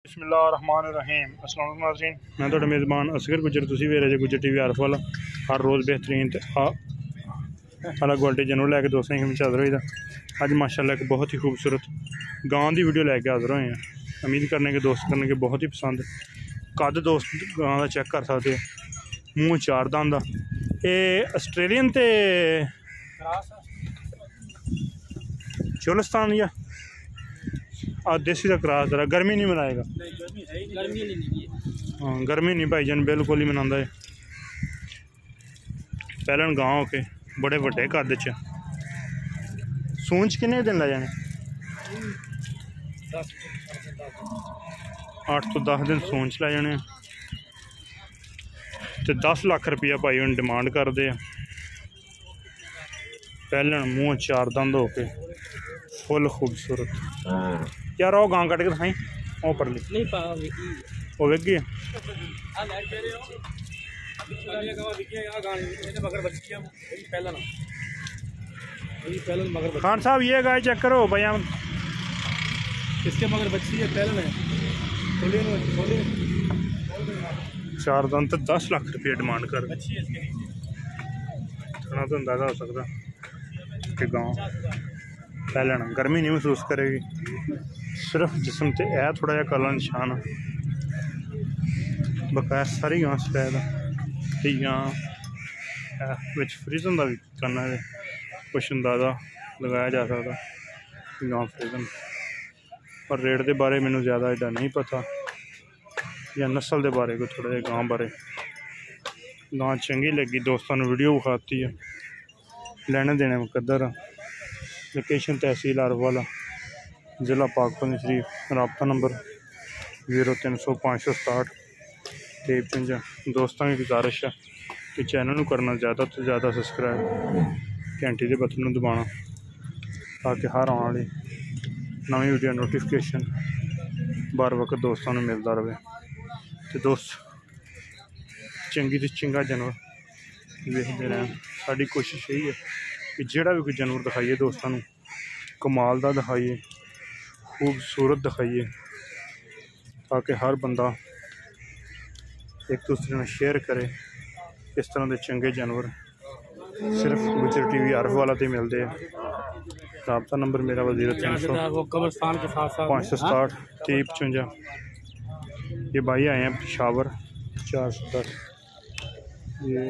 बिस्मिल्लाहिर्रहमानिर्रहीम। अस्सलाम वालेकुम नाज़रीन, मैं तो मेज़बान असगर गुजर, तुसी वेरे जे गुजर टीवी आरफ वाला हर रोज़ बेहतरीन आला क्वालिटी जानवर लैके दोस्तों की हिम्मत हाज़र होई। अज माशाल्लाह एक बहुत ही खूबसूरत गांव की वीडियो लैके हाज़र होए हैं। उम्मीद करने के दोस्त करने के बहुत ही पसंद कद दोस्त गां का चेक कर सकते हो, मूँह चार दांद दा। ये आस्ट्रेलियन ते चोलिस्तान या देसी का क्रॉस जरा गर्मी नहीं मनाएगा। हाँ गर्मी नहीं भाईजान बिल्कुल ही मनाता है। पहलन गांव के बड़े वड्डे कद च सूंच किन्ने दिन लै जाने 8 तो 10 दिन सूंच लै जाने ते 10 लाख रुपया भाई हम डिमांड करते हैं। पहलन मूँह चार दंद हो के फुल खूबसूरत यार वो गां कट के दिखाई वो पर ली वो वेगी खान साहब ये गाय चेक करो भाई हम इसके मगर बच्ची है पहले चार दंद तो 10 लाख रुपया डिमांड कर थोड़ा तो अंदाजा हो सकता कि गांव पहले गर्मी नहीं महसूस करेगी, सिर्फ जिसम से है थोड़ा जहा काला निशान बकाया सारी गां सफेद फ्रीजन का भी करना है, कुछ अंदाज़ा लगाया जा सकता गां फ्रीजन। पर रेट के बारे मैंने ज़्यादा एडा नहीं पता या नस्ल के बारे को थोड़ा जहा गां बारे गां चंगी लगी दोस्तों ने वीडियो विखाती है। लेने देने मुकद्दर लोकेशन तहसील आरवाला ज़िला पाकपन शरीफ, रबता नंबर 0300 567 53। दोस्तों की गुजारिश है कि चैनल को करना ज़्यादा तो ज़्यादा सबसक्राइब, घंटी के बटन को दबाना ताकि हर आने वाली नवी वीडियो नोटिफिकेशन बार वक्त दोस्तों को मिलता रहे। तो दोस्त चंगी तो चंगा जानवर देखते रहें। साड़ी कोशिश यही है कि जोड़ा भी कोई जानवर दिखाइए दोस्तों को कमाल का दिखाइए, खूबसूरत दिखाइए ताकि हर बंदा एक दूसरे में शेयर करे। इस तरह के चंगे जानवर सिर्फ गुजर टीवी आरफ वाला तो मिलते हैं। रबता नंबर मेरा 0300 567 53। ये भाई आए हैं पेशावर 410, ये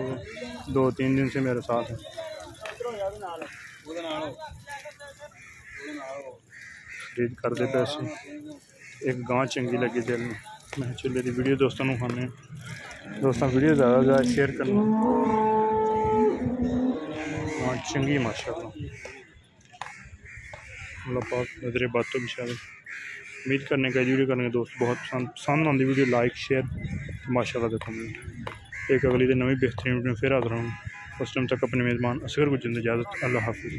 2-3 दिन से मेरे साथ हैं। खरीद कर दे पैसे एक गां चंगी लगी दिल में, मैं चले दी वीडियो दोस्तों को खाने दोस्तों वीडियो ज़्यादा से ज़्यादा शेयर करना। गां चंगी माशाल्लाह अल्लाह पाक नजरे बातों भी शायद उम्मीद करने का वीडियो करने के दोस्त बहुत पसंद आती वीडियो लाइक शेयर माशाल्लाह के कमेंट। एक अगली दिन नवी बेहतरीन वीडियो फिर हाजिर हूँ। उस टाइम तक अपने मेज़बान असगर गुजर इजाज़त। अल्लाह हाफिज़।